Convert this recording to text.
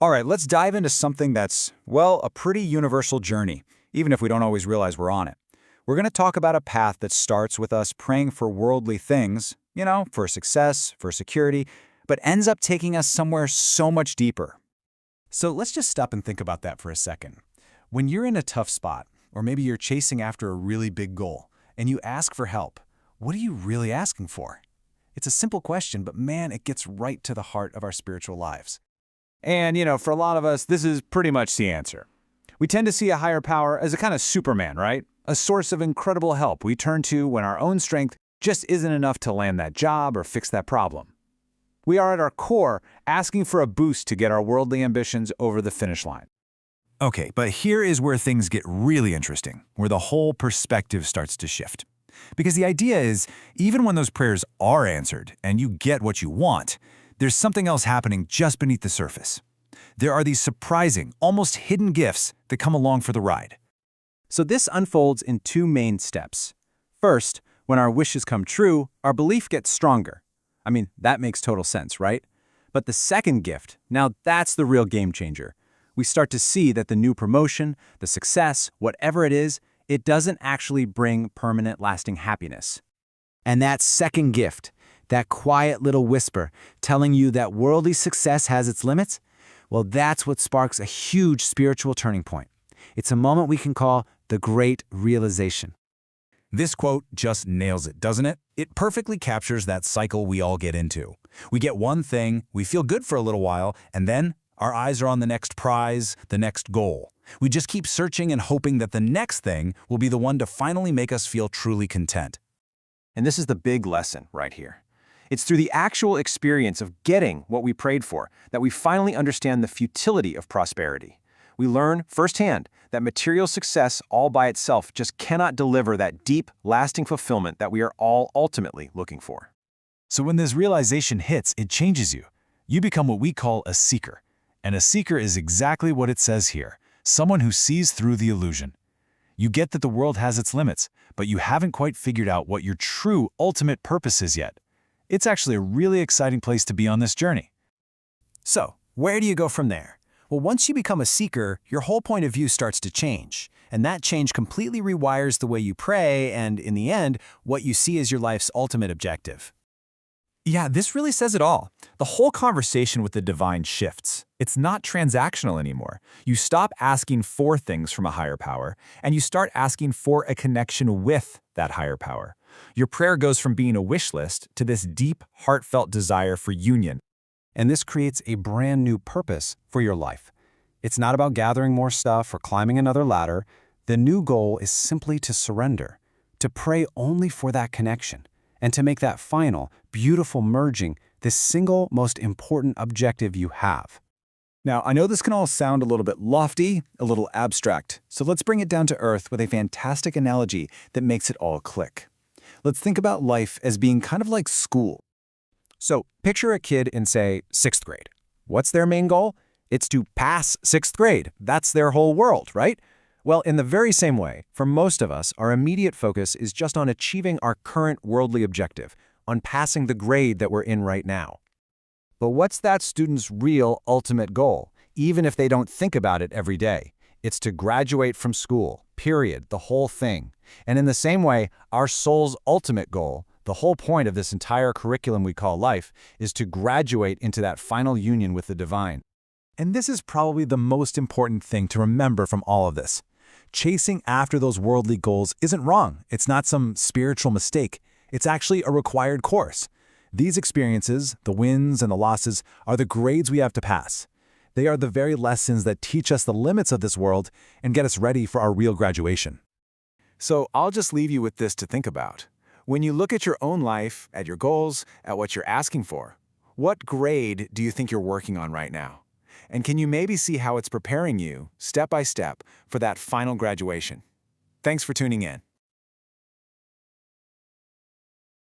All right, let's dive into something that's, well, a pretty universal journey, even if we don't always realize we're on it. We're going to talk about a path that starts with us praying for worldly things, for success, for security, but ends up taking us somewhere so much deeper. So let's just stop and think about that for a second. When you're in a tough spot, or maybe you're chasing after a really big goal, and you ask for help, what are you really asking for? It's a simple question, but man, it gets right to the heart of our spiritual lives. And, for a lot of us, this is pretty much the answer. We tend to see a higher power as a kind of Superman, right? A source of incredible help we turn to when our own strength just isn't enough to land that job or fix that problem. We are at our core asking for a boost to get our worldly ambitions over the finish line. Okay, but here is where things get really interesting, where the whole perspective starts to shift. Because the idea is, even when those prayers are answered and you get what you want, there's something else happening just beneath the surface. There are these surprising, almost hidden gifts that come along for the ride. So this unfolds in two main steps. First, when our wishes come true, our belief gets stronger. I mean, that makes total sense, right? But the second gift, now that's the real game changer. We start to see that the new promotion, the success, whatever it is, it doesn't actually bring permanent, lasting happiness. And that second gift, that quiet little whisper telling you that worldly success has its limits, well, that's what sparks a huge spiritual turning point. It's a moment we can call the Great Realization. This quote just nails it, doesn't it? It perfectly captures that cycle we all get into. We get one thing, we feel good for a little while, and then our eyes are on the next prize, the next goal. We just keep searching and hoping that the next thing will be the one to finally make us feel truly content. And this is the big lesson right here. It's through the actual experience of getting what we prayed for that we finally understand the futility of prosperity. We learn firsthand that material success all by itself just cannot deliver that deep, lasting fulfillment that we are all ultimately looking for. So when this realization hits, it changes you. You become what we call a seeker. And a seeker is exactly what it says here, someone who sees through the illusion. You get that the world has its limits, but you haven't quite figured out what your true, ultimate purpose is yet. It's actually a really exciting place to be on this journey. So, where do you go from there? Well, once you become a seeker, your whole point of view starts to change. And that change completely rewires the way you pray and, in the end, what you see as your life's ultimate objective. Yeah, this really says it all. The whole conversation with the divine shifts. It's not transactional anymore. You stop asking for things from a higher power, and you start asking for a connection with that higher power. Your prayer goes from being a wish list to this deep, heartfelt desire for union. And this creates a brand new purpose for your life. It's not about gathering more stuff or climbing another ladder. The new goal is simply to surrender, to pray only for that connection, and to make that final, beautiful merging the single most important objective you have. Now, I know this can all sound a little bit lofty, a little abstract, so let's bring it down to earth with a fantastic analogy that makes it all click. Let's think about life as being kind of like school. So picture a kid in, say, 6th grade. What's their main goal? It's to pass 6th grade. That's their whole world, right? Well, in the very same way, for most of us, our immediate focus is just on achieving our current worldly objective, on passing the grade that we're in right now. But what's that student's real ultimate goal, even if they don't think about it every day? It's to graduate from school, period, the whole thing. And in the same way, our soul's ultimate goal, the whole point of this entire curriculum we call life, is to graduate into that final union with the divine. And this is probably the most important thing to remember from all of this. Chasing after those worldly goals isn't wrong. It's not some spiritual mistake. It's actually a required course. These experiences, the wins and the losses, are the grades we have to pass. They are the very lessons that teach us the limits of this world and get us ready for our real graduation. So I'll just leave you with this to think about. When you look at your own life, at your goals, at what you're asking for, what grade do you think you're working on right now? And can you maybe see how it's preparing you, step by step, for that final graduation? Thanks for tuning in.